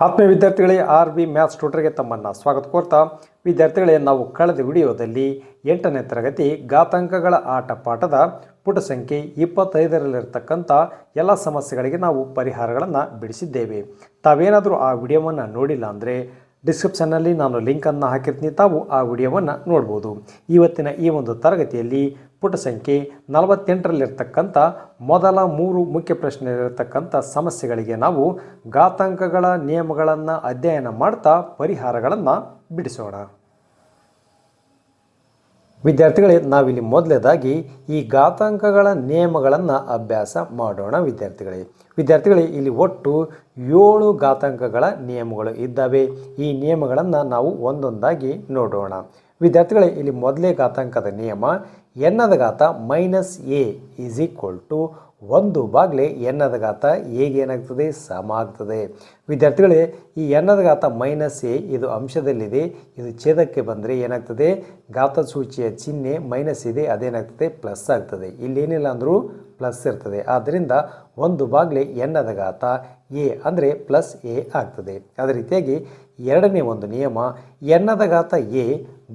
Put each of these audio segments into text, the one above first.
ಆತ್ಮೀಯ ವಿದ್ಯಾರ್ಥಿಗಳೇ, R B maths ಟ್ಯೂಟರ್ಗೆ ತಮ್ಮನ್ನು ಸ್ವಾಗತ ಕೋರ್ತಾ ವಿದ್ಯಾರ್ಥಿಗಳೇ, ನಾವು ಕಳೆದ ವಿಡಿಯೋದಲ್ಲಿ 8ನೇ ತರಗತಿ ಘಾತಾಂಕಗಳ ಆಟ ಪಾಠದ ಪುಟ ಸಂಖ್ಯೆ 25ರಲ್ಲಿರ್ತಕ್ಕಂಥ ಎಲ್ಲ ಸಮಸ್ಯೆಗಳಿಗೆ ನಾವು ಪರಿಹಾರಗಳನ್ನು ಬಿಡಿಸಿದ್ದೇವೆ. ತಾವೇನಾದರೂ ಆ ವಿಡಿಯೋವನ್ನು ನೋಡಿಲ್ಲ ಅಂದರೆ ಡಿಸ್ಕ್ರಿಪ್ಷನ್ನಲ್ಲಿ ನಾನು ಲಿಂಕನ್ನು ಹಾಕಿರ್ತೀನಿ, ತಾವು ಆ ವಿಡಿಯೋವನ್ನು ನೋಡ್ಬೋದು. ಇವತ್ತಿನ ಈ ಒಂದು ತರಗತಿಯಲ್ಲಿ ಪುಟ ಸಂಖ್ಯೆ 48ರಲ್ಲಿರ್ತಕ್ಕಂಥ ಮೊದಲ 3 ಮುಖ್ಯ ಪ್ರಶ್ನೆಯಲ್ಲಿರ್ತಕ್ಕಂಥ ಸಮಸ್ಯೆಗಳಿಗೆ ನಾವು ಘಾತಾಂಕಗಳ ನಿಯಮಗಳನ್ನು ಅಧ್ಯಯನ ಮಾಡ್ತಾ ಪರಿಹಾರಗಳನ್ನು ಬಿಡಿಸೋಣ. ವಿದ್ಯಾರ್ಥಿಗಳೇ, ನಾವಿಲ್ಲಿ ಮೊದಲನೇದಾಗಿ ಈ ಘಾತಾಂಕಗಳ ನಿಯಮಗಳನ್ನು ಅಭ್ಯಾಸ ಮಾಡೋಣ. ವಿದ್ಯಾರ್ಥಿಗಳೇ, ಇಲ್ಲಿ ಒಟ್ಟು 7 ಘಾತಾಂಕಗಳ ನಿಯಮಗಳು ಇದ್ದಾವೆ. ಈ ನಿಯಮಗಳನ್ನು ನಾವು ಒಂದೊಂದಾಗಿ ನೋಡೋಣ. ವಿದ್ಯಾರ್ಥಿಗಳೇ, ಇಲ್ಲಿ ಮೊದಲೇ ಘಾತಾಂಕದ ನಿಯಮ ಎನ್ನದ ಘಾತ minus a is equal to 1 ಎನ್ನದ ಘಾತ ಎಗೆ ಏನಾಗ್ತದೆ, ಸಮ ಆಗ್ತದೆ. ವಿದ್ಯಾರ್ಥಿಗಳೇ, ಈ ಎನ್ನದ ಘಾತ ಮೈನಸ್ ಎ ಇದು ಅಂಶದಲ್ಲಿದೆ, ಇದು ಛೇದಕ್ಕೆ ಬಂದರೆ ಏನಾಗ್ತದೆ, ಘಾತ ಸೂಚಿಯ ಚಿಹ್ನೆ ಮೈನಸ್ ಇದೆ, ಅದೇನಾಗ್ತದೆ ಪ್ಲಸ್ ಆಗ್ತದೆ. ಇಲ್ಲೇನಿಲ್ಲ ಅಂದರೂ ಪ್ಲಸ್ ಇರ್ತದೆ. ಆದ್ದರಿಂದ 1 ಎನ್ನದ ಘಾತ ಎ ಅಂದರೆ ಪ್ಲಸ್ ಎ ಆಗ್ತದೆ. ಅದೇ ರೀತಿಯಾಗಿ ಎರಡನೇ ಒಂದು ನಿಯಮ ಎನ್ನದ ಘಾತ ಎ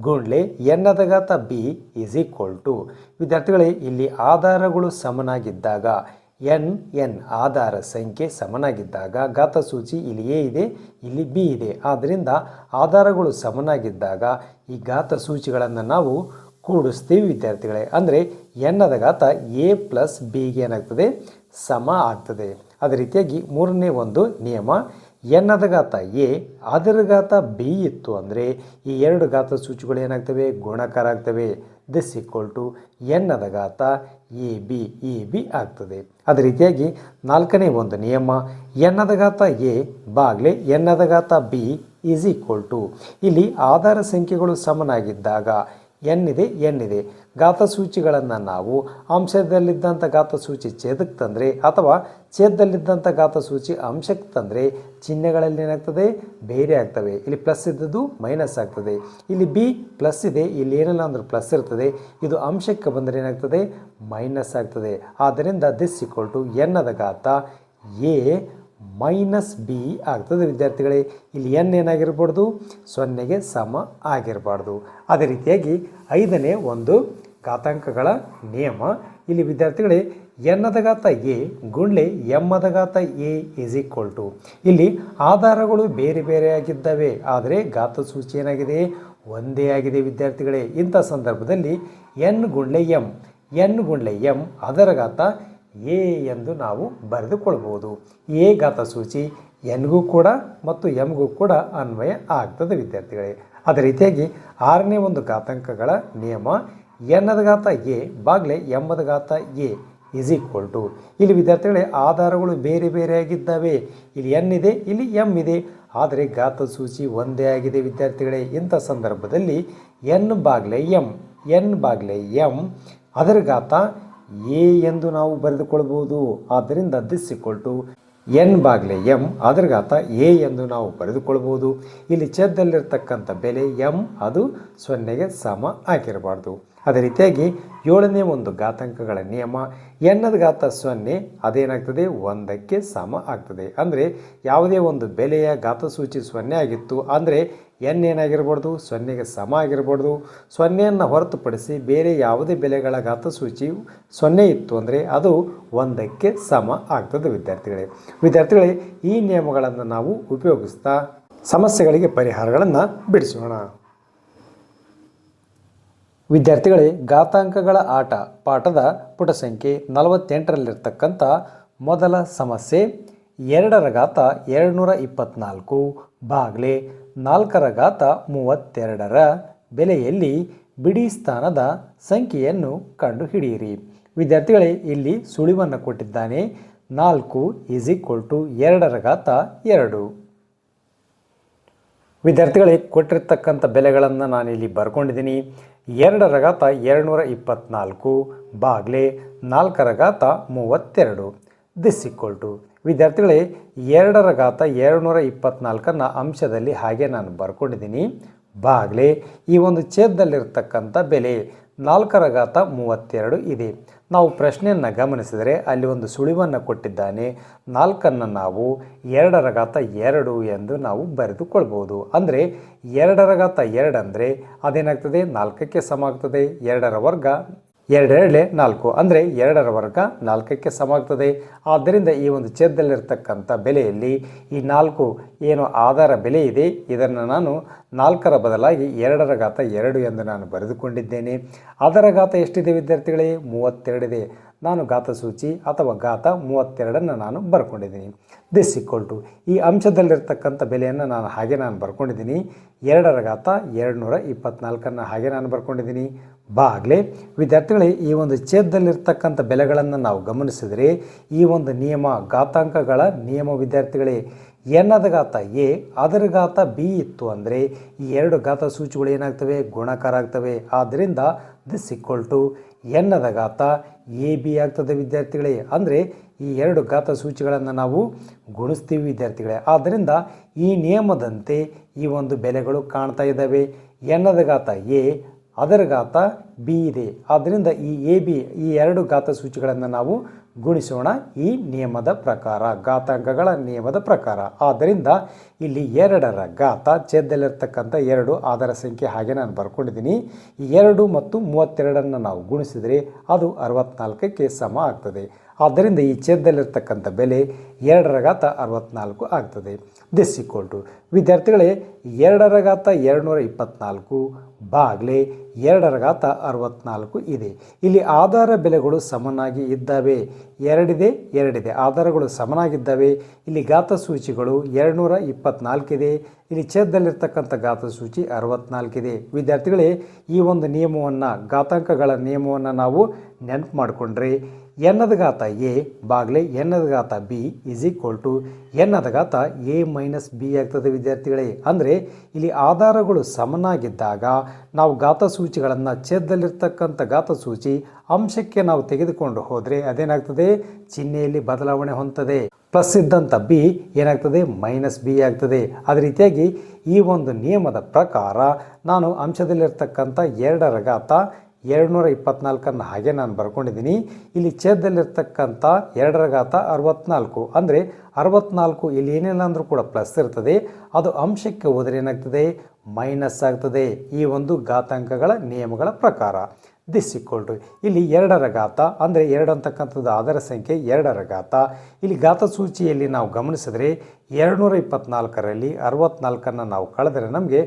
ಗುಣ್ಲೆ ಎನ್ನದ ಘಾತ ಬಿ ಈಸ್ ಈಕ್ವಲ್ ಟು. ವಿದ್ಯಾರ್ಥಿಗಳೇ, ಇಲ್ಲಿ ಆಧಾರಗಳು ಸಮನಾಗಿದ್ದಾಗ ಎನ್ ಆಧಾರ ಸಂಖ್ಯೆ ಸಮನಾಗಿದ್ದಾಗ ಘಾತ ಸೂಚಿ ಇಲ್ಲಿ ಎ ಇದೆ, ಇಲ್ಲಿ ಬಿ ಇದೆ. ಆದ್ದರಿಂದ ಆಧಾರಗಳು ಸಮನಾಗಿದ್ದಾಗ ಈ ಘಾತ ಸೂಚಿಗಳನ್ನು ನಾವು ಕೂಡಿಸ್ತೀವಿ ವಿದ್ಯಾರ್ಥಿಗಳೇ. ಅಂದರೆ ಎನ್ನದ ಘಾತ ಎ ಪ್ಲಸ್ ಬಿಗೆ ಏನಾಗ್ತದೆ, ಸಮ ಆಗ್ತದೆ. ಅದೇ ರೀತಿಯಾಗಿ ಮೂರನೇ ಒಂದು ನಿಯಮ ಎನ್ನದ ಘಾತ ಎ ಅದರ ಘಾತ ಬಿ ಇತ್ತು ಅಂದರೆ ಈ 2 ಘಾತ ಸೂಚಿಗಳು ಏನಾಗ್ತವೆ, ಗುಣಕಾರ ಆಗ್ತವೆ. ದಿಸ್ ಈಕ್ವಲ್ ಟು ಎನ್ನದ ಘಾತ ಎ ಬಿ ಆಗ್ತದೆ. ಅದೇ ರೀತಿಯಾಗಿ ನಾಲ್ಕನೇ ಒಂದು ನಿಯಮ ಎನ್ನದ ಘಾತ ಎ ಬಾಗ್ಲೆ ಎನ್ನದ ಘಾತ ಬಿ ಈಸ್ ಈಕ್ವಲ್ ಟು. ಇಲ್ಲಿ ಆಧಾರ ಸಂಖ್ಯೆಗಳು ಸಮನಾಗಿದ್ದಾಗ ಎನ್ ಇದೆ ಘಾತ ಸೂಚಿಗಳನ್ನು ನಾವು ಅಂಶದಲ್ಲಿದ್ದಂಥ ಘಾತ ಸೂಚಿ ಛೇದಕ್ಕೆ ತಂದರೆ ಅಥವಾ ಛೇದದಲ್ಲಿದ್ದಂಥ ಘಾತ ಸೂಚಿ ಅಂಶಕ್ಕೆ ತಂದರೆ ಚಿಹ್ನೆಗಳಲ್ಲಿ ಏನಾಗ್ತದೆ, ಬೇರೆ ಆಗ್ತವೆ. ಇಲ್ಲಿ ಪ್ಲಸ್ ಇದ್ದದ್ದು ಮೈನಸ್ ಆಗ್ತದೆ, ಇಲ್ಲಿ ಬಿ ಪ್ಲಸ್ ಇದೆ, ಇಲ್ಲಿ ಏನಿಲ್ಲ ಅಂದರೂ ಪ್ಲಸ್ ಇರ್ತದೆ. ಇದು ಅಂಶಕ್ಕೆ ಬಂದರೆ ಏನಾಗ್ತದೆ, ಮೈನಸ್ ಆಗ್ತದೆ. ಆದ್ದರಿಂದ ದಿಸ್ ಈಕ್ವಲ್ ಟು ಎನ್ನದ ಘಾತ ಎ ಮೈನಸ್ ಬಿ ಆಗ್ತದೆ. ವಿದ್ಯಾರ್ಥಿಗಳೇ, ಇಲ್ಲಿ ಎನ್ ಏನಾಗಿರ್ಬಾರ್ದು, 0ಗೆ ಸಮ ಆಗಿರಬಾರ್ದು. ಅದೇ ರೀತಿಯಾಗಿ ಐದನೇ ಒಂದು ಘಾತಾಂಕಗಳ ನಿಯಮ ಇಲ್ಲಿ ವಿದ್ಯಾರ್ಥಿಗಳೇ ಎನ್ನದ ಘಾತ ಎ ಗುಣ್ಲೆ ಎಮ್ಮದ ಘಾತ ಎ ಈಸ್ ಈಕ್ವಲ್ ಟು. ಇಲ್ಲಿ ಆಧಾರಗಳು ಬೇರೆ ಬೇರೆಯಾಗಿದ್ದಾವೆ, ಆದರೆ ಘಾತ ಸೂಚಿ ಏನಾಗಿದೆ, ಒಂದೇ ಆಗಿದೆ. ವಿದ್ಯಾರ್ಥಿಗಳೇ, ಇಂಥ ಸಂದರ್ಭದಲ್ಲಿ ಎನ್ ಗುಣ್ಲೆ ಎಂ ಅದರ ಘಾತ ಎ ಎಂದು ನಾವು ಬರೆದುಕೊಳ್ಬೋದು. ಎ ಘಾತ ಸೂಚಿ ಎನ್ಗೂ ಕೂಡ ಮತ್ತು ಎಂಗೂ ಕೂಡ ಅನ್ವಯ ಆಗ್ತದೆ ವಿದ್ಯಾರ್ಥಿಗಳೇ. ಅದೇ ರೀತಿಯಾಗಿ ಆರನೇ ಒಂದು ಘಾತಾಂಕಗಳ ನಿಯಮ ಎನ್ನದ ಘಾತ ಎ ಬಾಗ್ಲೆ ಎಂಬದ ಘಾತ ಎ ಈಸ್ ಈಕ್ವಲ್ ಟು. ಇಲ್ಲಿ ವಿದ್ಯಾರ್ಥಿಗಳೇ ಆಧಾರಗಳು ಬೇರೆ ಬೇರೆಯಾಗಿದ್ದಾವೆ. ಇಲ್ಲಿ ಎನ್ ಇದೆ, ಇಲ್ಲಿ ಎಂ ಇದೆ, ಆದರೆ ಘಾತ ಸೂಚಿ ಒಂದೇ ಆಗಿದೆ ವಿದ್ಯಾರ್ಥಿಗಳೇ. ಇಂಥ ಸಂದರ್ಭದಲ್ಲಿ ಎನ್ ಬಾಗ್ಲೆ ಎಂ ಅದರ ಘಾತ ಎ ಎಂದು ನಾವು ಬರೆದುಕೊಳ್ಬೋದು. ಆದ್ದರಿಂದ ದಿಸ್ ಈಕ್ವಲ್ ಟು ಎನ್ ಬಾಗ್ಲೆ ಎಂ ಅದರ ಘಾತ ಎ ಎಂದು ನಾವು ಬರೆದುಕೊಳ್ಬೋದು. ಇಲ್ಲಿ ಛೇದದಲ್ಲಿರ್ತಕ್ಕಂಥ ಬೆಲೆ ಎಂ ಅದು 0ಗೆ ಸಮ ಆಗಿರಬಾರ್ದು. ಅದೇ ರೀತಿಯಾಗಿ ಏಳನೇ ಒಂದು ಘಾತಾಂಕಗಳ ನಿಯಮ ಎನ್ನದ ಘಾತ 0 ಅದೇನಾಗ್ತದೆ, 1ಕ್ಕೆ ಸಮ ಆಗ್ತದೆ. ಅಂದರೆ ಯಾವುದೇ ಒಂದು ಬೆಲೆಯ ಘಾತ ಸೂಚಿ 0 ಆಗಿತ್ತು ಅಂದರೆ ಎನ್ ಏನಾಗಿರ್ಬಾರ್ದು, 0ಗೆ ಸಮ ಆಗಿರ್ಬಾರ್ದು. 0ಯನ್ನು ಹೊರತುಪಡಿಸಿ ಬೇರೆ ಯಾವುದೇ ಬೆಲೆಗಳ ಘಾತ ಸೂಚಿ 0 ಇತ್ತು ಅಂದರೆ ಅದು 1ಕ್ಕೆ ಸಮ ಆಗ್ತದೆ ವಿದ್ಯಾರ್ಥಿಗಳೇ, ಈ ನಿಯಮಗಳನ್ನು ನಾವು ಉಪಯೋಗಿಸ್ತಾ ಸಮಸ್ಯೆಗಳಿಗೆ ಪರಿಹಾರಗಳನ್ನು ಬಿಡಿಸೋಣ. ವಿದ್ಯಾರ್ಥಿಗಳೇ, ಘಾತಾಂಕಗಳ ಆಟ ಪಾಠದ ಪುಟ ಸಂಖ್ಯೆ 48ರಲ್ಲಿರ್ತಕ್ಕಂಥ ಮೊದಲ ಸಮಸ್ಯೆ 2ರ ಘಾತ 224 ಬಾಗ್ಲೆ 4ರ ಘಾತ 32ರ ಬೆಲೆಯಲ್ಲಿ ಬಿಡಿ ಸ್ಥಾನದ ಸಂಖ್ಯೆಯನ್ನು ಕಂಡುಹಿಡಿಯಿರಿ. ವಿದ್ಯಾರ್ಥಿಗಳೇ, ಇಲ್ಲಿ ಸುಳಿವನ್ನು ಕೊಟ್ಟಿದ್ದಾನೆ. 4 ಈಸ್ ಈಕ್ವಲ್ ಟು 2ರ ಘಾತ 2. ವಿದ್ಯಾರ್ಥಿಗಳೇ, ಕೊಟ್ಟಿರ್ತಕ್ಕಂಥ ಬೆಲೆಗಳನ್ನು ನಾನಿಲ್ಲಿ ಬರ್ಕೊಂಡಿದ್ದೀನಿ. 2ರ ಘಾತ 224 ಬಾಗ್ಲೆ 4ರ ಘಾತ 32 ದಿಸ್ ಈಕ್ವಲ್ ಟು. ವಿದ್ಯಾರ್ಥಿಗಳೇ, 2ರ ಘಾತ 224ನ್ನು ಅಂಶದಲ್ಲಿ ಹಾಗೆ ನಾನು ಬರ್ಕೊಂಡಿದ್ದೀನಿ. ಬಾಗ್ಲೆ ಈ ಒಂದು ಛೇದದಲ್ಲಿರ್ತಕ್ಕಂಥ ಬೆಲೆ 4ರ ಘಾತ 32 ಇದೆ. ನಾವು ಪ್ರಶ್ನೆಯನ್ನು ಗಮನಿಸಿದರೆ ಅಲ್ಲಿ ಒಂದು ಸುಳಿವನ್ನು ಕೊಟ್ಟಿದ್ದಾನೆ. 4 ನಾವು 2 ಎಂದು ನಾವು ಬರೆದುಕೊಳ್ಬೋದು. ಅಂದರೆ 2 ಅಂದರೆ ಅದೇನಾಗ್ತದೆ 4ಕ್ಕೆ ಸಮ ಆಗ್ತದೆ. 2 ವರ್ಗ 2 4 ಅಂದರೆ 2 ವರ್ಗ 4ಕ್ಕೆ ಸಮ ಆಗ್ತದೆ. ಆದ್ದರಿಂದ ಈ ಒಂದು ಛೇದದಲ್ಲಿರ್ತಕ್ಕಂಥ ಬೆಲೆಯಲ್ಲಿ ಈ 4 ಏನು ಆಧಾರ ಬೆಲೆ ಇದೆ ಇದನ್ನು ನಾನು 4ರ ಬದಲಾಗಿ 2 ಎಂದು ನಾನು ಬರೆದುಕೊಂಡಿದ್ದೇನೆ. ಅದರ ಘಾತ ಎಷ್ಟಿದೆ ವಿದ್ಯಾರ್ಥಿಗಳೇ? 32 ಇದೆ. ನಾನು ಘಾತಸೂಚಿ ಅಥವಾ ಘಾತ 32 ನಾನು ಬರ್ಕೊಂಡಿದ್ದೀನಿ. ದಿಸ್ ಈಕ್ವಲ್ ಟು ಈ ಅಂಶದಲ್ಲಿರ್ತಕ್ಕಂಥ ಬೆಲೆಯನ್ನು ನಾನು ಹಾಗೆ ಬರ್ಕೊಂಡಿದ್ದೀನಿ. 224 ಹಾಗೆ ನಾನು ಬರ್ಕೊಂಡಿದ್ದೀನಿ. ಬಾಗ್ಲೆ ವಿದ್ಯಾರ್ಥಿಗಳೇ, ಈ ಒಂದು ಛೇದದಲ್ಲಿರ್ತಕ್ಕಂಥ ಬೆಲೆಗಳನ್ನು ನಾವು ಗಮನಿಸಿದರೆ ಈ ಒಂದು ನಿಯಮ ಘಾತಾಂಕಗಳ ನಿಯಮ ವಿದ್ಯಾರ್ಥಿಗಳೇ, ಎನ್ನದ ಘಾತ ಎ ಅದರ ಘಾತ ಬಿ ಇತ್ತು ಅಂದರೆ ಈ 2 ಘಾತ ಸೂಚಿಗಳು ಏನಾಗ್ತವೆ? ಗುಣಾಕಾರ ಆಗ್ತವೆ. ಆದ್ದರಿಂದ ದಿಸ್ ಈಕ್ವಲ್ ಟು ಎನ್ನದ ಘಾತ ಎ ಬಿ ಆಗ್ತದೆ ವಿದ್ಯಾರ್ಥಿಗಳೇ. ಅಂದರೆ ಈ 2 ಘಾತ ಸೂಚಿಗಳನ್ನು ನಾವು ಗುಣಿಸ್ತೀವಿ ವಿದ್ಯಾರ್ಥಿಗಳೇ. ಆದ್ದರಿಂದ ಈ ನಿಯಮದಂತೆ ಈ ಒಂದು ಬೆಲೆಗಳು ಕಾಣ್ತಾ ಇದ್ದಾವೆ. ಎನ್ನದ ಘಾತ ಎ ಅದರ ಘಾತ ಬಿ ಇದೆ. ಆದ್ದರಿಂದ ಈ ಎ ಬಿ ಈ 2 ಘಾತ ಸೂಚಿಗಳನ್ನು ನಾವು ಗುಣಿಸೋಣ ಈ ನಿಯಮದ ಪ್ರಕಾರ, ಘಾತಾಂಕಗಳ ನಿಯಮದ ಪ್ರಕಾರ. ಆದ್ದರಿಂದ ಇಲ್ಲಿ 2ರ ಘಾತ ಛೇದದಲ್ಲಿರ್ತಕ್ಕಂಥ 2 ಆಧಾರ ಸಂಖ್ಯೆ ಹಾಗೆ ನಾನು ಬರ್ಕೊಂಡಿದ್ದೀನಿ. ಈ 2 ಮತ್ತು 32 ನಾವು ಗುಣಿಸಿದರೆ ಅದು 64ಕ್ಕೆ ಸಮ ಆಗ್ತದೆ. ಆದ್ದರಿಂದ ಈ ಛೇದದಲ್ಲಿರ್ತಕ್ಕಂಥ ಬೆಲೆ 2ರ ಘಾತ 64 ಆಗ್ತದೆ. ದಿಸ್ ಈಕ್ವಲ್ ಟು ವಿದ್ಯಾರ್ಥಿಗಳೇ 2ರ ಘಾತ 224 ಬಾಗ್ಲೆ 2ರ ಘಾತ 64 ಇದೆ. ಇಲ್ಲಿ ಆಧಾರ ಬೆಲೆಗಳು ಸಮನಾಗಿ ಇದ್ದಾವೆ. 2 ಆಧಾರಗಳು ಸಮನಾಗಿದ್ದಾವೆ. ಇಲ್ಲಿ ಘಾತ ಸೂಚಿಗಳು 224 ಇದೆ. ಇಲ್ಲಿ ಛೇದದಲ್ಲಿರ್ತಕ್ಕಂಥ ಘಾತ ಸೂಚಿ 64 ಇದೆ. ವಿದ್ಯಾರ್ಥಿಗಳೇ, ಈ ಒಂದು ನಿಯಮವನ್ನು ಘಾತಾಂಕಗಳ ನಿಯಮವನ್ನು ನಾವು ನೆನಪು ಮಾಡಿಕೊಂಡ್ರೆ ಎನ್ನದ ಘಾತ ಎ ಬಾಗ್ಲೆ ಎನ್ನದ ಘಾತ ಬಿ ಇಸ್ ಈಕ್ವಲ್ ಟು ಎನ್ನದ ಘಾತ ಎ ಮೈನಸ್ ಬಿ ಆಗ್ತದೆ ವಿದ್ಯಾರ್ಥಿಗಳೇ. ಅಂದರೆ ಇಲ್ಲಿ ಆಧಾರಗಳು ಸಮನಾಗಿದ್ದಾಗ ನಾವು ಘಾತ ಸೂಚಿಗಳನ್ನು ಛೇದದಲ್ಲಿರ್ತಕ್ಕಂಥ ಘಾತ ಸೂಚಿ ಅಂಶಕ್ಕೆ ನಾವು ತೆಗೆದುಕೊಂಡು ಹೋದರೆ ಅದೇನಾಗ್ತದೆ? ಚಿಹ್ನೆಯಲ್ಲಿ ಬದಲಾವಣೆ ಹೊಂದುತ್ತದೆ. ಪ್ಲಸ್ ಇದ್ದಂಥ ಬಿ ಏನಾಗ್ತದೆ? ಮೈನಸ್ ಬಿ ಆಗ್ತದೆ. ಅದೇ ರೀತಿಯಾಗಿ ಈ ಒಂದು ನಿಯಮದ ಪ್ರಕಾರ ನಾನು ಅಂಶದಲ್ಲಿರ್ತಕ್ಕಂಥ 2ರ ಘಾತ 224 ಹಾಗೆ ನಾನು ಬರ್ಕೊಂಡಿದ್ದೀನಿ. ಇಲ್ಲಿ ಛೇದದಲ್ಲಿರ್ತಕ್ಕಂಥ 2ರ ಘಾತ 64 ಅಂದರೆ 64 ಇಲ್ಲಿ ಏನಿಲ್ಲ ಅಂದರೂ ಕೂಡ ಪ್ಲಸ್ ಇರ್ತದೆ. ಅದು ಅಂಶಕ್ಕೆ ಹೋದರೆ ಏನಾಗ್ತದೆ? ಮೈನಸ್ ಆಗ್ತದೆ. ಈ ಒಂದು ಘಾತಾಂಕಗಳ ನಿಯಮಗಳ ಪ್ರಕಾರ. ದಿಸ್ ಈಕ್ವಲ್ ಟು ಇಲ್ಲಿ 2ರ ಘಾತ ಅಂದರೆ 2 ಅಂತಕ್ಕಂಥದ್ದು ಆಧಾರ ಸಂಖ್ಯೆ 2ರ ಘಾತ. ಇಲ್ಲಿ ಘಾತ ಸೂಚಿಯಲ್ಲಿ ನಾವು ಗಮನಿಸಿದ್ರೆ 224ರಲ್ಲಿ 64 ನಾವು ಕಳೆದರೆ ನಮಗೆ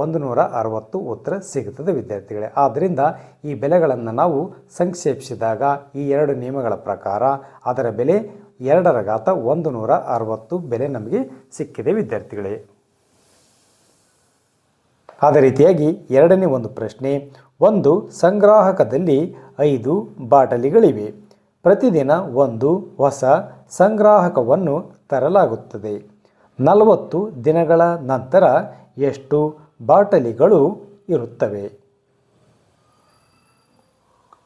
160 ಉತ್ತರ ಸಿಗುತ್ತದೆ ವಿದ್ಯಾರ್ಥಿಗಳೇ. ಆದ್ದರಿಂದ ಈ ಬೆಲೆಗಳನ್ನು ನಾವು ಸಂಕ್ಷೇಪಿಸಿದಾಗ ಈ 2 ನಿಯಮಗಳ ಪ್ರಕಾರ ಅದರ ಬೆಲೆ 2ರ ಘಾತ 160 ಬೆಲೆ ನಮಗೆ ಸಿಕ್ಕಿದೆ ವಿದ್ಯಾರ್ಥಿಗಳೇ. ಅದೇ ರೀತಿಯಾಗಿ ಎರಡನೇ ಒಂದು ಪ್ರಶ್ನೆ, ಒಂದು ಸಂಗ್ರಾಹಕದಲ್ಲಿ 5 ಬಾಟಲಿಗಳಿವೆ. ಪ್ರತಿದಿನ ಒಂದು ಹೊಸ ಸಂಗ್ರಾಹಕವನ್ನು ತರಲಾಗುತ್ತದೆ. 40 ದಿನಗಳ ನಂತರ ಎಷ್ಟು ಬಾಟಲಿಗಳು ಇರುತ್ತವೆ?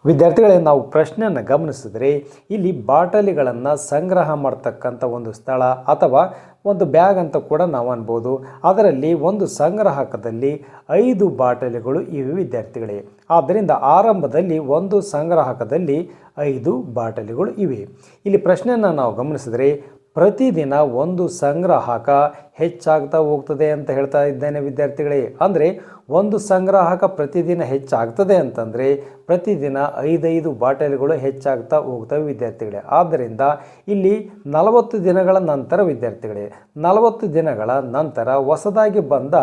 ವಿದ್ಯಾರ್ಥಿಗಳೇ, ನಾವು ಪ್ರಶ್ನೆಯನ್ನು ಗಮನಿಸಿದರೆ ಇಲ್ಲಿ ಬಾಟಲಿಗಳನ್ನು ಸಂಗ್ರಹ ಮಾಡ್ತಕ್ಕಂಥ ಒಂದು ಸ್ಥಳ ಅಥವಾ ಒಂದು ಬ್ಯಾಗ್ ಅಂತ ಕೂಡ ನಾವು ಅನ್ಬೋದು. ಅದರಲ್ಲಿ ಒಂದು ಸಂಗ್ರಾಹಕದಲ್ಲಿ 5 ಬಾಟಲಿಗಳು ಇವೆ ವಿದ್ಯಾರ್ಥಿಗಳೇ. ಆದ್ದರಿಂದ ಆರಂಭದಲ್ಲಿ ಒಂದು ಸಂಗ್ರಾಹಕದಲ್ಲಿ 5 ಬಾಟಲಿಗಳು ಇವೆ. ಇಲ್ಲಿ ಪ್ರಶ್ನೆಯನ್ನು ನಾವು ಗಮನಿಸಿದರೆ ಪ್ರತಿದಿನ ಒಂದು ಸಂಗ್ರಾಹಕ ಹೆಚ್ಚಾಗ್ತಾ ಹೋಗ್ತದೆ ಅಂತ ಹೇಳ್ತಾ ಇದ್ದೇನೆ ವಿದ್ಯಾರ್ಥಿಗಳೇ. ಅಂದರೆ ಒಂದು ಸಂಗ್ರಾಹಕ ಪ್ರತಿದಿನ ಹೆಚ್ಚಾಗ್ತದೆ ಅಂತಂದರೆ ಪ್ರತಿದಿನ 5 ಬಾಟಲಿಗಳು ಹೆಚ್ಚಾಗ್ತಾ ಹೋಗ್ತವೆ ವಿದ್ಯಾರ್ಥಿಗಳೇ. ಆದ್ದರಿಂದ ಇಲ್ಲಿ 40 ದಿನಗಳ ನಂತರ ವಿದ್ಯಾರ್ಥಿಗಳೇ 40 ದಿನಗಳ ನಂತರ ಹೊಸದಾಗಿ ಬಂದ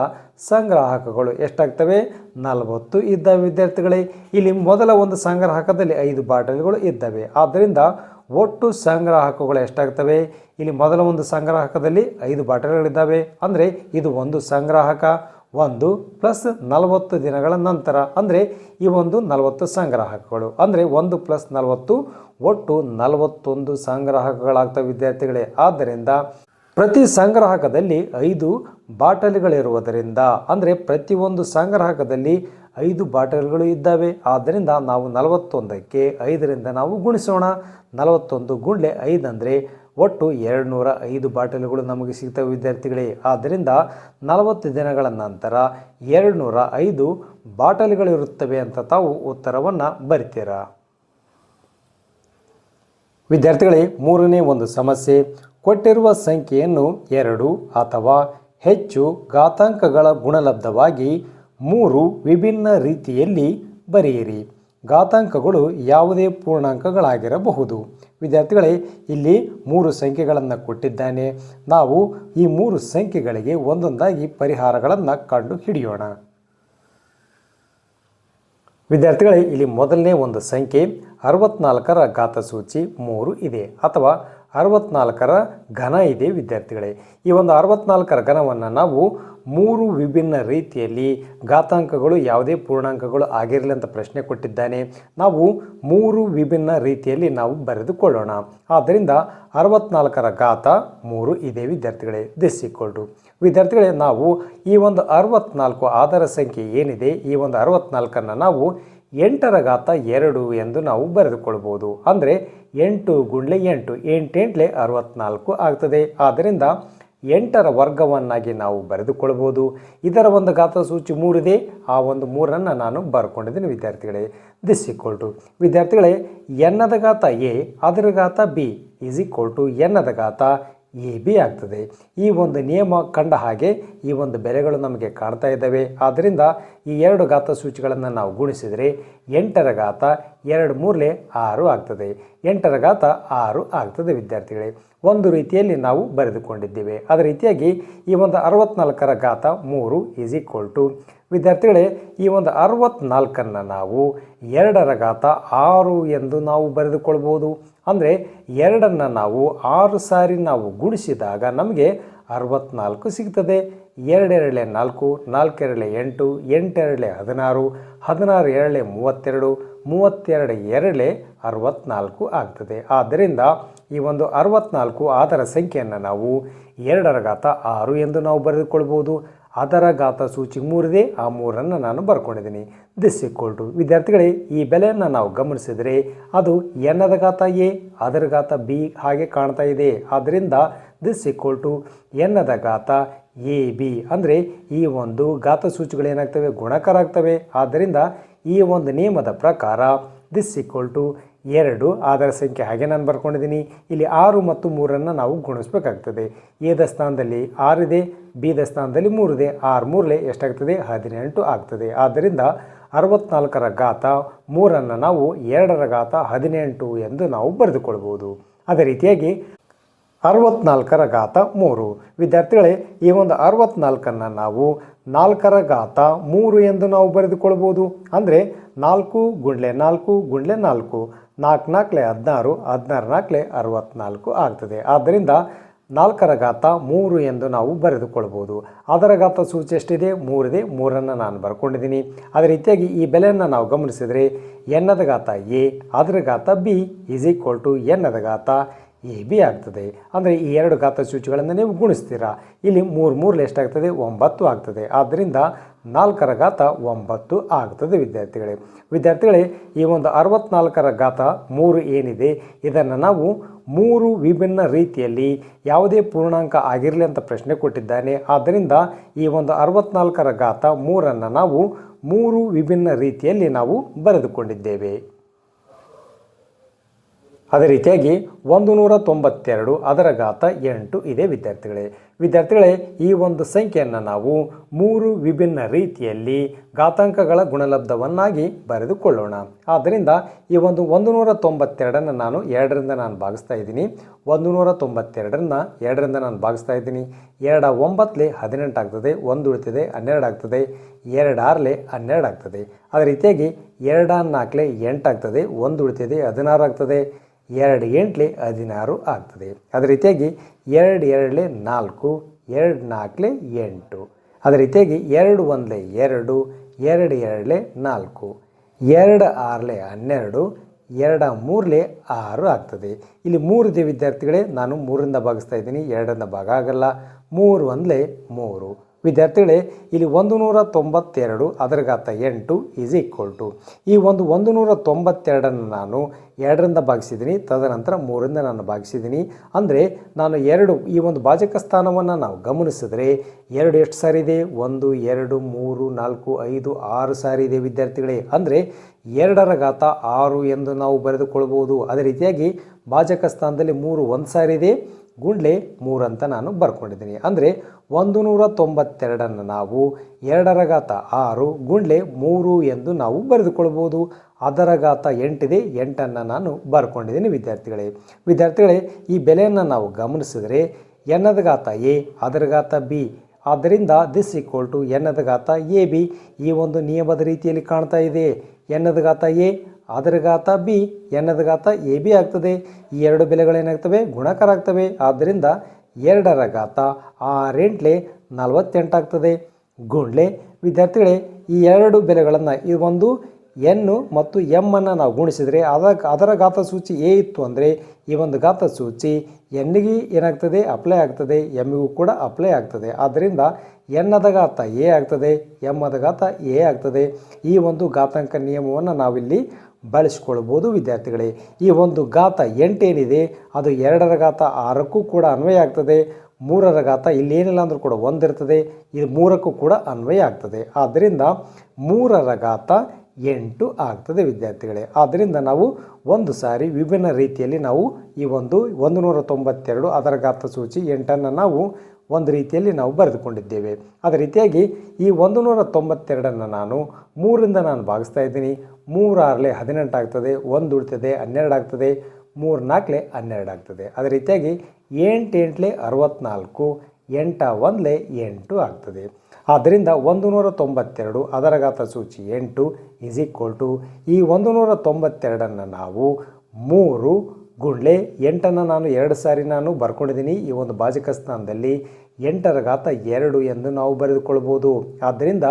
ಸಂಗ್ರಾಹಕಗಳು ಎಷ್ಟಾಗ್ತವೆ? 40 ಇದ್ದಾವೆ ವಿದ್ಯಾರ್ಥಿಗಳೇ. ಇಲ್ಲಿ ಮೊದಲ ಒಂದು ಸಂಗ್ರಾಹಕದಲ್ಲಿ 5 ಬಾಟಲಿಗಳು ಇದ್ದಾವೆ. ಆದ್ದರಿಂದ ಒಟ್ಟು ಸಂಗ್ರಾಹಕಗಳು ಎಷ್ಟಾಗ್ತವೆ? ಇಲ್ಲಿ ಮೊದಲ ಒಂದು ಸಂಗ್ರಾಹಕದಲ್ಲಿ 5 ಬಾಟಲಿಗಳಿದ್ದಾವೆ. ಅಂದರೆ ಇದು ಒಂದು ಸಂಗ್ರಾಹಕ. 1 ಪ್ಲಸ್ 40 ದಿನಗಳ ನಂತರ ಅಂದರೆ ಈ ಒಂದು 40 ಸಂಗ್ರಾಹಕಗಳು. ಅಂದರೆ 1 ಪ್ಲಸ್ 40 ಒಟ್ಟು 41 ಸಂಗ್ರಾಹಕಗಳಾಗ್ತವೆ ವಿದ್ಯಾರ್ಥಿಗಳೇ. ಆದ್ದರಿಂದ ಪ್ರತಿ ಸಂಗ್ರಾಹಕದಲ್ಲಿ 5 ಬಾಟಲಿಗಳಿರುವುದರಿಂದ ಅಂದರೆ ಪ್ರತಿಯೊಂದು ಸಂಗ್ರಾಹಕದಲ್ಲಿ 5 ಬಾಟಲಿಗಳು ಇದ್ದಾವೆ. ಆದ್ದರಿಂದ ನಾವು 41ಕ್ಕೆ 5ರಿಂದ ನಾವು ಗುಣಿಸೋಣ. 41 ಗುಂಡ್ಲೆ 5 ಅಂದರೆ ಒಟ್ಟು 205 ಬಾಟಲಿಗಳು ನಮಗೆ ಸಿಗ್ತವೆ ವಿದ್ಯಾರ್ಥಿಗಳೇ. ಆದ್ದರಿಂದ 40 ದಿನಗಳ ನಂತರ 205 ಬಾಟಲಿಗಳಿರುತ್ತವೆ ಅಂತ ತಾವು ಉತ್ತರವನ್ನು ಬರಿತೀರಾ. ವಿದ್ಯಾರ್ಥಿಗಳೇ, ಮೂರನೇ ಒಂದು ಸಮಸ್ಯೆ. ಕೊಟ್ಟಿರುವ ಸಂಖ್ಯೆಯನ್ನು 2 ಅಥವಾ ಹೆಚ್ಚು ಘಾತಾಂಕಗಳ ಗುಣಲಬ್ಧವಾಗಿ 3 ವಿಭಿನ್ನ ರೀತಿಯಲ್ಲಿ ಬರೆಯಿರಿ. ಘಾತಾಂಕಗಳು ಯಾವುದೇ ಪೂರ್ಣಾಂಕಗಳಾಗಿರಬಹುದು. ವಿದ್ಯಾರ್ಥಿಗಳೇ, ಇಲ್ಲಿ 3 ಸಂಖ್ಯೆಗಳನ್ನು ಕೊಟ್ಟಿದ್ದಾನೆ. ನಾವು ಈ 3 ಸಂಖ್ಯೆಗಳಿಗೆ ಒಂದೊಂದಾಗಿ ಪರಿಹಾರಗಳನ್ನು ಕಂಡು ಹಿಡಿಯೋಣ. ವಿದ್ಯಾರ್ಥಿಗಳೇ, ಇಲ್ಲಿ ಮೊದಲನೇ ಒಂದು ಸಂಖ್ಯೆ 64ರ ಘಾತಸೂಚಿ 3 ಇದೆ ಅಥವಾ 64ರ ಘನ ಇದೆ. ವಿದ್ಯಾರ್ಥಿಗಳೇ, ಈ ಒಂದು 64ರ ಘನವನ್ನು ನಾವು 3 ವಿಭಿನ್ನ ರೀತಿಯಲ್ಲಿ ಘಾತಾಂಕಗಳು ಯಾವುದೇ ಪೂರ್ಣಾಂಕಗಳು ಆಗಿರಲಿ ಅಂತ ಪ್ರಶ್ನೆ ಕೊಟ್ಟಿದ್ದಾನೆ. ನಾವು 3 ವಿಭಿನ್ನ ರೀತಿಯಲ್ಲಿ ನಾವು ಬರೆದುಕೊಳ್ಳೋಣ. ಆದ್ದರಿಂದ 64ರ ಘಾತ 3 ಇದೆ. ವಿದ್ಯಾರ್ಥಿಗಳೇ, ದಿಸ್ ಈಕ್ವಲ್ ಟು ವಿದ್ಯಾರ್ಥಿಗಳೇ, ನಾವು ಈ ಒಂದು 64 ಆಧಾರ ಸಂಖ್ಯೆ ಏನಿದೆ, ಈ ಒಂದು 64ಅನ್ನು ನಾವು 8ರ ಘಾತ 2 ಎಂದು ನಾವು ಬರೆದುಕೊಳ್ಬೋದು. ಅಂದರೆ 8 ಗುಂಡ್ಲೆ 8 8 64 ಆಗ್ತದೆ. ಆದ್ದರಿಂದ 8ರ ವರ್ಗವನ್ನಾಗಿ ನಾವು ಬರೆದುಕೊಳ್ಬೋದು. ಇದರ ಒಂದು ಘಾತಸೂಚಿ 3 ಇದೆ. ಆ ಒಂದು 3ಅನ್ನು ನಾನು ಬರ್ಕೊಂಡಿದ್ದೀನಿ. ವಿದ್ಯಾರ್ಥಿಗಳೇ, ದಿಸ್ ಈಕ್ವಲ್ ಟು ವಿದ್ಯಾರ್ಥಿಗಳೇ, ಎನ್ನದ ಘಾತ ಎ ಅದರ ಘಾತ ಬಿ ಈಸ್ ಈಕ್ವಲ್ ಟು ಎನ್ನದ ಘಾತ ಎ ಬಿ ಆಗ್ತದೆ. ಈ ಒಂದು ನಿಯಮ ಕಂಡ ಹಾಗೆ ಈ ಒಂದು ಬೆಲೆಗಳು ನಮಗೆ ಕಾಣ್ತಾ ಇದ್ದಾವೆ. ಆದ್ದರಿಂದ ಈ 2 ಘಾತಸೂಚಿಗಳನ್ನು ನಾವು ಗುಣಿಸಿದರೆ 8ರ ಘಾತ 2 3 6 ಆಗ್ತದೆ. 8ರ ಘಾತ 6 ಆಗ್ತದೆ. ವಿದ್ಯಾರ್ಥಿಗಳೇ, ಒಂದು ರೀತಿಯಲ್ಲಿ ನಾವು ಬರೆದುಕೊಂಡಿದ್ದೇವೆ. ಅದೇ ರೀತಿಯಾಗಿ ಈ ಒಂದು 64ರ ಘಾತ 3 ಈಸ್ ಈಕ್ವಲ್ ಟು ವಿದ್ಯಾರ್ಥಿಗಳೇ, ಈ ಒಂದು 64ಅನ್ನು ನಾವು 2ರ ಘಾತ 6 ಎಂದು ನಾವು ಬರೆದುಕೊಳ್ಬೋದು. ಅಂದರೆ 2ಅನ್ನು ನಾವು 6 ಸಾರಿ ನಾವು ಗುಣಿಸಿದಾಗ ನಮಗೆ 64 ಸಿಗ್ತದೆ. 2 2 4 4 2 8 8 2 16 16 2 32 32 2 64 ಆಗ್ತದೆ. ಆದ್ದರಿಂದ ಈ ಒಂದು 64 ಆಧಾರ ಸಂಖ್ಯೆಯನ್ನು ನಾವು 2ರ ಘಾತ 6 ಎಂದು ನಾವು ಬರೆದುಕೊಳ್ಬೋದು. ಅದರ ಘಾತ ಸೂಚಿ 3 ಇದೆ. ಆ 3ಅನ್ನು ನಾನು ಬರ್ಕೊಂಡಿದ್ದೀನಿ. ದಿಸ್ ಈಕ್ವಲ್ ಟು ವಿದ್ಯಾರ್ಥಿಗಳೇ, ಈ ಬೆಲೆಯನ್ನು ನಾವು ಗಮನಿಸಿದರೆ ಅದು ಎನ್ನದ ಘಾತ ಎ ಅದರ ಘಾತ ಬಿ ಹಾಗೆ ಕಾಣ್ತಾ ಇದೆ. ಆದ್ದರಿಂದ ದಿಸ್ ಈಕ್ವಲ್ ಟು ಎನ್ನದ ಘಾತ ಎ ಬಿ. ಅಂದರೆ ಈ ಒಂದು ಘಾತಸೂಚಿಗಳು ಏನಾಗ್ತವೆ, ಗುಣಕಾರ ಆಗ್ತವೆ. ಆದ್ದರಿಂದ ಈ ಒಂದು ನಿಯಮದ ಪ್ರಕಾರ ದಿಸ್ ಈಕ್ವಲ್ ಟು 2 ಆಧಾರ ಸಂಖ್ಯೆ ಹಾಗೆ ನಾನು ಬರ್ಕೊಂಡಿದ್ದೀನಿ. ಇಲ್ಲಿ 6 ಮತ್ತು 3ಅನ್ನು ನಾವು ಗುಣಿಸ್ಬೇಕಾಗ್ತದೆ. ಎದ ಸ್ಥಾನದಲ್ಲಿ 6 ಇದೆ, ಬಿದ ಸ್ಥಾನದಲ್ಲಿ 3 ಇದೆ. 6 3 ಎಷ್ಟಾಗ್ತದೆ, 18 ಆಗ್ತದೆ. ಆದ್ದರಿಂದ 64ರ ಘಾತ 3ಅನ್ನು ನಾವು 2ರ ಘಾತ 18 ಎಂದು ನಾವು ಬರೆದುಕೊಳ್ಬೋದು. ಅದೇ ರೀತಿಯಾಗಿ 64ರ ಘಾತ 3 ವಿದ್ಯಾರ್ಥಿಗಳೇ, ಈ ಒಂದು 64ಅನ್ನು ನಾವು 4ರ ಘಾತ 3 ಎಂದು ನಾವು ಬರೆದುಕೊಳ್ಬೋದು. ಅಂದರೆ 4 ಗುಂಡ್ಲೆ 4 ಗುಂಡ್ಲೆ 4 4 4 16 16 4 64 ಆಗ್ತದೆ. ಆದ್ದರಿಂದ 4ರ ಘಾತ 3 ಎಂದು ನಾವು ಬರೆದುಕೊಳ್ಬೋದು. ಅದರ ಘಾತ ಸೂಚಿ ಎಷ್ಟಿದೆ, 3 ಇದೆ. 3ಅನ್ನು ನಾನು ಬರ್ಕೊಂಡಿದ್ದೀನಿ. ಅದೇ ರೀತಿಯಾಗಿ ಈ ಬೆಲೆಯನ್ನು ನಾವು ಗಮನಿಸಿದರೆ ಎನ್ನದ ಘಾತ ಎ ಅದರ ಘಾತ ಬಿ ಈಸ್ ಈಕ್ವಲ್ ಟು ಎನ್ನದ ಘಾತ ಎ ಬಿ ಆಗ್ತದೆ. ಅಂದರೆ ಈ 2 ಘಾತಸೂಚಿಗಳನ್ನು ನೀವು ಗುಣಿಸ್ತೀರಾ. ಇಲ್ಲಿ 3 3 ಎಷ್ಟಾಗ್ತದೆ, 9 ಆಗ್ತದೆ. ಆದ್ದರಿಂದ 4ರ ಘಾತ 9 ಆಗ್ತದೆ. ವಿದ್ಯಾರ್ಥಿಗಳೇ, ಈ ಒಂದು 64ರ ಘಾತ 3 ಏನಿದೆ ಇದನ್ನು ನಾವು 3 ವಿಭಿನ್ನ ರೀತಿಯಲ್ಲಿ ಯಾವುದೇ ಪೂರ್ಣಾಂಕ ಆಗಿರಲಿ ಅಂತ ಪ್ರಶ್ನೆ ಕೊಟ್ಟಿದ್ದಾನೆ. ಆದ್ದರಿಂದ ಈ ಒಂದು 64ರ ಘಾತ 3ಅನ್ನು ನಾವು 3 ವಿಭಿನ್ನ ರೀತಿಯಲ್ಲಿ ನಾವು ಬರೆದುಕೊಂಡಿದ್ದೇವೆ. ಅದೇ ರೀತಿಯಾಗಿ 192 ಅದರ ಘಾತ 8 ಇದೆ. ವಿದ್ಯಾರ್ಥಿಗಳೇ, ಈ ಒಂದು ಸಂಖ್ಯೆಯನ್ನು ನಾವು 3 ವಿಭಿನ್ನ ರೀತಿಯಲ್ಲಿ ಘಾತಾಂಕಗಳ ಗುಣಲಬ್ಧವನ್ನಾಗಿ ಬರೆದುಕೊಳ್ಳೋಣ. ಆದ್ದರಿಂದ ಈ ಒಂದು 192ಅನ್ನು ನಾನು 2ರಿಂದ ನಾನು ಭಾಗಿಸ್ತಾ ಇದ್ದೀನಿ. 192ಅನ್ನು 2ರಿಂದ ನಾನು ಭಾಗಿಸ್ತಾ ಇದ್ದೀನಿ. 2 9 18 ಆಗ್ತದೆ. 1 ಉಳಿತಿದೆ 12 ಆಗ್ತದೆ. 2 6 12 ಆಗ್ತದೆ. ಅದೇ ರೀತಿಯಾಗಿ 2 4 8 ಆಗ್ತದೆ. 1 ಉಳಿತಿದೆ 16 ಆಗ್ತದೆ. 2 8 16 ಆಗ್ತದೆ. ಅದೇ ರೀತಿಯಾಗಿ 2 2 4 2 4 8. ಅದೇ ರೀತಿಯಾಗಿ 2 1 2 2 2 4 2 6 12 2 3 6 ಆಗ್ತದೆ. ಇಲ್ಲಿ 3 ಇದೆ ವಿದ್ಯಾರ್ಥಿಗಳೇ. ನಾನು 3ರಿಂದ ಭಾಗಿಸ್ತಾ ಇದ್ದೀನಿ. 2ರಿಂದ ಭಾಗ ಆಗಲ್ಲ. 3 1 3 ವಿದ್ಯಾರ್ಥಿಗಳೇ ಇಲ್ಲಿ 192 ಅದರ ಘಾತ 8 ಈಸ್ ಈಕ್ವಲ್ ಟು ಈ ಒಂದು 192 ನಾನು 2ರಿಂದ ಭಾಗಿಸಿದ್ದೀನಿ, ತದನಂತರ 3ರಿಂದ ನಾನು ಭಾಗಿಸಿದ್ದೀನಿ. ಅಂದರೆ ನಾನು 2 ಈ ಒಂದು ಭಾಜಕ ಸ್ಥಾನವನ್ನು ನಾವು ಗಮನಿಸಿದ್ರೆ 2 ಎಷ್ಟು ಸಾರಿ ಇದೆ? 1 2 3 4 5 6 ಸಾರಿ ಇದೆ ವಿದ್ಯಾರ್ಥಿಗಳೇ. ಅಂದರೆ 2ರ ಘಾತ 6 ಎಂದು ನಾವು ಬರೆದುಕೊಳ್ಬೋದು. ಅದೇ ರೀತಿಯಾಗಿ ಭಾಜಕ ಸ್ಥಾನದಲ್ಲಿ 3 ಒಂದು ಸಾರಿ ಇದೆ, ಗುಂಡ್ಲೆ 3 ಅಂತ ನಾನು ಬರ್ಕೊಂಡಿದ್ದೀನಿ. ಅಂದರೆ 192 ನಾವು 2ರ ಘಾತ 6 ಗುಂಡ್ಲೆ 3 ಎಂದು ನಾವು ಬರೆದುಕೊಳ್ಬೋದು. ಅದರ ಘಾತ 8 ಇದೆ, 8ಅನ್ನು ನಾನು ಬರ್ಕೊಂಡಿದ್ದೀನಿ ವಿದ್ಯಾರ್ಥಿಗಳೇ. ಈ ಬೆಲೆಯನ್ನು ನಾವು ಗಮನಿಸಿದರೆ ಎನ್ನದ ಘಾತ ಎ ಅದರ ಘಾತ ಬಿ, ಆದ್ದರಿಂದ ದಿಸ್ ಈಕ್ವಲ್ ಟು ಎನ್ನದ ಘಾತ ಎ ಬಿ. ಈ ಒಂದು ನಿಯಮದ ರೀತಿಯಲ್ಲಿ ಕಾಣ್ತಾ ಇದೆ. ಎನ್ನದ ಘಾತ ಎ ಅದರ ಘಾತ ಬಿ, ಎನ್ನದ ಘಾತ ಎ ಬಿ ಆಗ್ತದೆ. ಈ ಎರಡು ಬೆಲೆಗಳೇನಾಗ್ತವೆ? ಗುಣಾಕಾರ ಆಗ್ತವೆ. ಆದ್ದರಿಂದ 2ರ ಘಾತ 6 48 ಆಗ್ತದೆ. ಗುಂಡ್ಲೆ ವಿದ್ಯಾರ್ಥಿಗಳೇ ಈ ಎರಡು ಬೆಲೆಗಳನ್ನು ಈ ಒಂದು ಎನ್ನು ಮತ್ತು ಎಮ್ ಅನ್ನು ನಾವು ಗುಣಿಸಿದರೆ ಅದರ ಘಾತ ಸೂಚಿ ಎ ಇತ್ತು ಅಂದರೆ ಈ ಒಂದು ಘಾತ ಸೂಚಿ ಎನ್ನಿಗೆ ಏನಾಗ್ತದೆ? ಅಪ್ಲೈ ಆಗ್ತದೆ, ಎಮ್ಮಿಗೂ ಕೂಡ ಅಪ್ಲೈ ಆಗ್ತದೆ. ಆದ್ದರಿಂದ ಎನ್ನದ ಘಾತ ಎ ಆಗ್ತದೆ, ಎಮ್ಮದ ಘಾತ ಎ ಆಗ್ತದೆ. ಈ ಒಂದು ಘಾತಾಂಕ ನಿಯಮವನ್ನು ನಾವಿಲ್ಲಿ ಬಳಸಿಕೊಳ್ಬೋದು ವಿದ್ಯಾರ್ಥಿಗಳೇ. ಈ ಒಂದು ಘಾತ 8 ಏನಿದೆ ಅದು 2ರ ಘಾತ 6ಕ್ಕೂ ಕೂಡ ಅನ್ವಯ ಆಗ್ತದೆ. 3ರ ಘಾತ ಇಲ್ಲೇನಿಲ್ಲ ಅಂದರೂ ಕೂಡ 1 ಇರ್ತದೆ, ಇದು 3ಕ್ಕೂ ಕೂಡ ಅನ್ವಯ ಆಗ್ತದೆ. ಆದ್ದರಿಂದ 3ರ ಘಾತ 8 ಆಗ್ತದೆ ವಿದ್ಯಾರ್ಥಿಗಳೇ. ಆದ್ದರಿಂದ ನಾವು ಒಂದು ಸಾರಿ ವಿಭಿನ್ನ ರೀತಿಯಲ್ಲಿ ನಾವು ಈ ಒಂದು 192 ಅದರ ಘಾತ ಸೂಚಿ 8ಅನ್ನು ನಾವು ಒಂದು ರೀತಿಯಲ್ಲಿ ನಾವು ಬರೆದುಕೊಂಡಿದ್ದೇವೆ. ಅದೇ ರೀತಿಯಾಗಿ ಈ 192 ನಾನು 3ರಿಂದ ನಾನು ಭಾಗಿಸ್ತಾ ಇದ್ದೀನಿ. 3 6 18 ಆಗ್ತದೆ, 1 ಉಳಿತದೆ 12 ಆಗ್ತದೆ, 3 4 12 ಆಗ್ತದೆ. ಅದೇ ರೀತಿಯಾಗಿ 8 8 64, 8 1 8 ಆಗ್ತದೆ. ಆದ್ದರಿಂದ 192 ಅದರ ಘಾತ ಸೂಚಿ 8 ಈಸ್ ಈಕ್ವಲ್ ಟು ಈ 192 ನಾವು 3 ಗುಂಡ್ಲೆ 8ಅನ್ನು ನಾನು 2 ಸಾರಿ ನಾನು ಬರ್ಕೊಂಡಿದ್ದೀನಿ. ಈ ಒಂದು ಭಾಜಕ ಸ್ಥಾನದಲ್ಲಿ 8ರ ಘಾತ 2 ಎಂದು ನಾವು ಬರೆದುಕೊಳ್ಬೋದು. ಆದ್ದರಿಂದ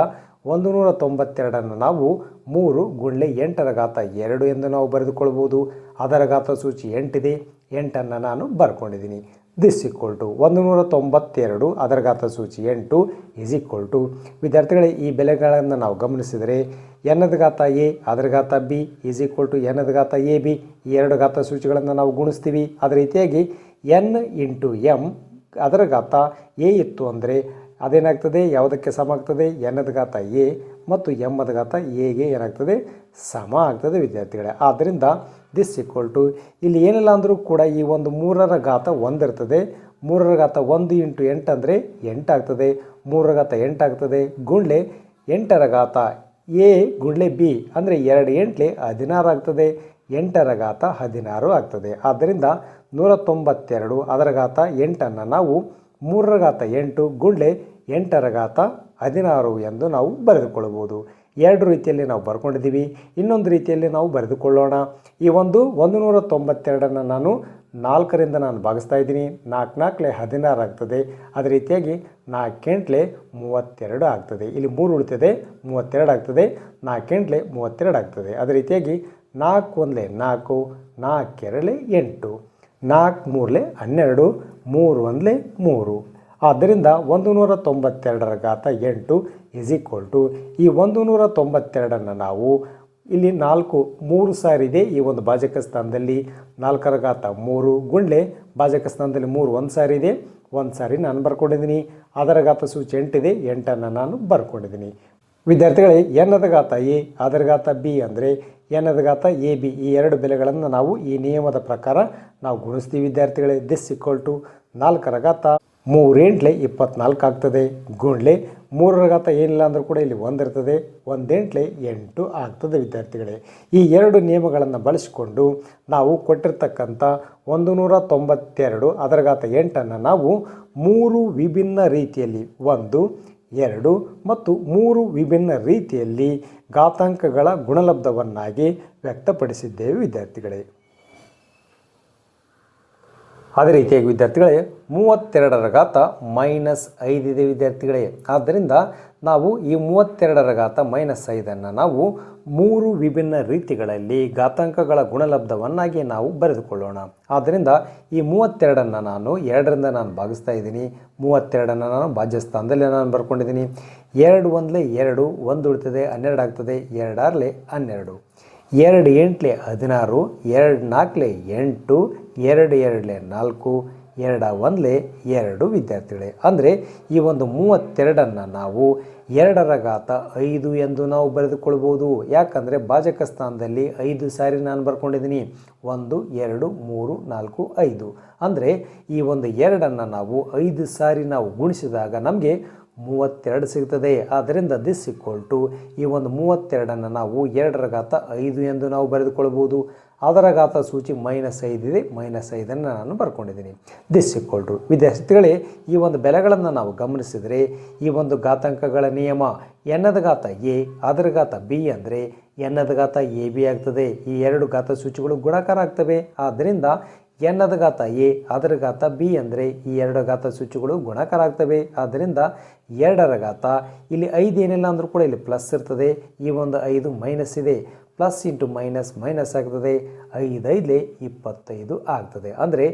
192 ನಾವು 3 ಗುಂಡ್ಲೆ 8ರ ಘಾತ 2 ಎಂದು ನಾವು ಬರೆದುಕೊಳ್ಬೋದು. ಅದರ ಘಾತ ಸೂಚಿ 8 ಇದೆ, 8ಅನ್ನು ನಾನು ಬರ್ಕೊಂಡಿದ್ದೀನಿ. ದಿಸ್ ಈಕ್ವಲ್ ಟು 192 ಅದರ ಘಾತ ಸೂಚಿ 8 ಈಸ್ ಈಕ್ವಲ್ ಟು ವಿದ್ಯಾರ್ಥಿಗಳೇ ಈ ಬೆಲೆಗಳನ್ನು ನಾವು ಗಮನಿಸಿದರೆ ಎನ್ನದ ಘಾತ ಎ ಅದರ ಘಾತ ಬಿ ಈಸ್ ಈಕ್ವಲ್ ಟು ಎನ್ನದ ಘಾತ ಎ ಬಿ. ಈ ಎರಡು ಘಾತ ಸೂಚಿಗಳನ್ನು ನಾವು ಗುಣಿಸ್ತೀವಿ. ಅದೇ ರೀತಿಯಾಗಿ ಎನ್ ಇಂಟು ಎಮ್ ಅದರ ಘಾತ ಎ ಇತ್ತು ಅಂದರೆ ಅದೇನಾಗ್ತದೆ? ಯಾವುದಕ್ಕೆ ಸಮ ಆಗ್ತದೆ? ಎನ್ನದ ಘಾತ ಎ ಮತ್ತು ಎಮ್ಮದ ಘಾತ ಎಗೆ ಏನಾಗ್ತದೆ? ಸಮ ಆಗ್ತದೆ ವಿದ್ಯಾರ್ಥಿಗಳೇ. ಆದ್ದರಿಂದ ದಿಸ್ ಈಕ್ವಲ್ ಟು ಇಲ್ಲಿ ಏನಿಲ್ಲ ಅಂದರೂ ಕೂಡ ಈ ಒಂದು 3ರ ಘಾತ 1 ಇರ್ತದೆ. 3ರ ಘಾತ 1 ಇಂಟು 8 ಅಂದರೆ 8 ಆಗ್ತದೆ. 3ರ ಘಾತ 8 ಆಗ್ತದೆ. ಗುಂಡ್ಲೆ 8ರ ಘಾತ ಎ ಗುಂಡ್ಲೆ ಬಿ ಅಂದರೆ 2 8 16 ಆಗ್ತದೆ. 8ರ ಘಾತ 16 ಆಗ್ತದೆ. ಆದ್ದರಿಂದ 192 ಅದರ ಘಾತ 8ಅನ್ನು ನಾವು 3ರ ಘಾತ 8 ಗುಂಡ್ಲೆ 8ರ ಘಾತ 16 ಎಂದು ನಾವು ಬರೆದುಕೊಳ್ಳಬಹುದು. ಎರಡು ರೀತಿಯಲ್ಲಿ ನಾವು ಬರ್ಕೊಂಡಿದ್ದೀವಿ. ಇನ್ನೊಂದು ರೀತಿಯಲ್ಲಿ ನಾವು ಬರೆದುಕೊಳ್ಳೋಣ. ಈ ಒಂದು 192 ನಾನು 4ರಿಂದ ನಾನು ಭಾಗಿಸ್ತಾ ಇದ್ದೀನಿ. 4 4 16 ಆಗ್ತದೆ. ಅದೇ ರೀತಿಯಾಗಿ 4 8 32 ಆಗ್ತದೆ. ಇಲ್ಲಿ 3 ಉಳಿತದೆ, 32 ಆಗ್ತದೆ. 4 8 32 ಆಗ್ತದೆ. ಅದೇ ರೀತಿಯಾಗಿ 4 1 4, 4 2 8, 4 3 12, 3 1 3. ಆದ್ದರಿಂದ 192ರ ಘಾತ 8 ಈಸ್ ಈಕ್ವಲ್ ಟು ಈ 192 ನಾವು ಇಲ್ಲಿ 3 ಸಾರಿ ಇದೆ. ಈ ಒಂದು ಭಾಜಕ ಸ್ಥಾನದಲ್ಲಿ 4ರ ಘಾತ 3 ಗುಂಡ್ಲೆ ಭಾಜಕ ಸ್ಥಾನದಲ್ಲಿ 3 1 ಸಾರಿ ಇದೆ, 1 ಸಾರಿ ನಾನು ಬರ್ಕೊಂಡಿದ್ದೀನಿ. ಅದರ ಘಾತ ಸೂಚಿ 8 ಇದೆ, 8ಅನ್ನು ನಾನು ಬರ್ಕೊಂಡಿದ್ದೀನಿ. ವಿದ್ಯಾರ್ಥಿಗಳೇ ಎನ್ನದ ಘಾತ ಎ ಅದರ ಘಾತ ಬಿ ಅಂದರೆ ಎನ್ನದ ಘಾತ ಎ ಬಿ. ಈ ಎರಡು ಬೆಲೆಗಳನ್ನು ನಾವು ಈ ನಿಯಮದ ಪ್ರಕಾರ ನಾವು ಗುಣಿಸ್ತೀವಿ ವಿದ್ಯಾರ್ಥಿಗಳೇ. ದಿಸ್ ಈಕ್ವಲ್ ಟು 4ರ ಘಾತ 3 8 24 ಆಗ್ತದೆ. ಗುಂಡ್ಲೆ 3ರ ಘಾತ ಏನಿಲ್ಲ ಅಂದರೂ ಕೂಡ ಇಲ್ಲಿ 1 ಇರ್ತದೆ, 1 8 8 ಆಗ್ತದೆ ವಿದ್ಯಾರ್ಥಿಗಳೇ. ಈ ಎರಡು ನಿಯಮಗಳನ್ನು ಬಳಸಿಕೊಂಡು ನಾವು ಕೊಟ್ಟಿರ್ತಕ್ಕಂಥ 192 ಅದರ ಘಾತ 8ಅನ್ನು ನಾವು 3 ವಿಭಿನ್ನ ರೀತಿಯಲ್ಲಿ 1 2 ಮತ್ತು 3 ವಿಭಿನ್ನ ರೀತಿಯಲ್ಲಿ ಘಾತಾಂಕಗಳ ಗುಣಲಬ್ಧವನ್ನಾಗಿ ವ್ಯಕ್ತಪಡಿಸಿದ್ದೇವೆ ವಿದ್ಯಾರ್ಥಿಗಳೇ. ಅದೇ ರೀತಿಯಾಗಿ ವಿದ್ಯಾರ್ಥಿಗಳೇ 32ರ ಘಾತ -5 ಇದೆ ವಿದ್ಯಾರ್ಥಿಗಳೇ. ಆದ್ದರಿಂದ ನಾವು ಈ 32ರ ಘಾತ -5 ನಾವು 3 ವಿಭಿನ್ನ ರೀತಿಗಳಲ್ಲಿ ಘಾತಾಂಕಗಳ ಗುಣಲಬ್ಧವನ್ನಾಗಿ ನಾವು ಬರೆದುಕೊಳ್ಳೋಣ. ಆದ್ದರಿಂದ ಈ 32 ನಾನು 2ರಿಂದ ನಾನು ಭಾಗಿಸ್ತಾ ಇದ್ದೀನಿ. 32 ನಾನು ಭಾಜ್ಯ ಸ್ಥಾನದಲ್ಲಿ ನಾನು ಬರ್ಕೊಂಡಿದ್ದೀನಿ. 2 1 2, 1 ಉಳಿತದೆ 12 ಆಗ್ತದೆ, 2 6 12, 2 8 16, 2 4 8, 2 2 4, 2 1 2 ವಿದ್ಯಾರ್ಥಿಗಳೇ. ಅಂದರೆ ಈ ಒಂದು 32 ನಾವು 2ರ ಘಾತ 5 ಎಂದು ನಾವು ಬರೆದುಕೊಳ್ಬೋದು. ಯಾಕಂದರೆ ಭಾಜಕ ಸ್ಥಾನದಲ್ಲಿ 5 ಸಾರಿ ನಾನು ಬರ್ಕೊಂಡಿದ್ದೀನಿ. 1 2 3 4 5. ಅಂದರೆ ಈ ಒಂದು 2 ನಾವು 5 ಸಾರಿ ನಾವು ಗುಣಿಸಿದಾಗ ನಮಗೆ 32 ಸಿಗ್ತದೆ. ಆದ್ದರಿಂದ ದಿಸ್ ಈಕ್ವಲ್ ಟು ಈ ಒಂದು 32 ನಾವು 2ರ ಘಾತ 5 ಎಂದು ನಾವು ಬರೆದುಕೊಳ್ಬೋದು. ಅದರ ಘಾತ ಸೂಚಿ -5 ಇದೆ, -5 ನಾನು ಬರ್ಕೊಂಡಿದ್ದೀನಿ. ದಿಸ್ ಈಕ್ವಲ್ ಟು ವಿದ್ಯಾರ್ಥಿಗಳೇ ಈ ಒಂದು ಬೆಲೆಗಳನ್ನು ನಾವು ಗಮನಿಸಿದರೆ ಈ ಒಂದು ಘಾತಾಂಕಗಳ ನಿಯಮ ಎನ್ನದ ಘಾತ ಎ ಅದರ ಘಾತ ಬಿ ಅಂದರೆ ಎನ್ನದ ಘಾತ ಎ ಬಿ ಆಗ್ತದೆ. ಈ 2 ಘಾತ ಸೂಚಿಗಳು ಗುಣಾಕಾರ ಆಗ್ತವೆ. ಆದ್ದರಿಂದ ಎನ್ನದ ಘಾತ ಎ ಅದರ ಘಾತ ಬಿ ಅಂದರೆ ಈ 2 ಘಾತ ಸೂಚಿಗಳು ಗುಣಾಕಾರ ಆಗ್ತವೆ. ಆದ್ದರಿಂದ 2ರ ಘಾತ ಇಲ್ಲಿ 5 ಏನಿಲ್ಲ ಅಂದರೂ ಕೂಡ ಇಲ್ಲಿ ಪ್ಲಸ್ ಇರ್ತದೆ. ಈ ಒಂದು 5 ಮೈನಸ್ ಇದೆ. ಪ್ಲಸ್ ಇಂಟು ಮೈನಸ್ ಮೈನಸ್ ಆಗ್ತದೆ. 5 5 25 ಆಗ್ತದೆ. ಅಂದರೆ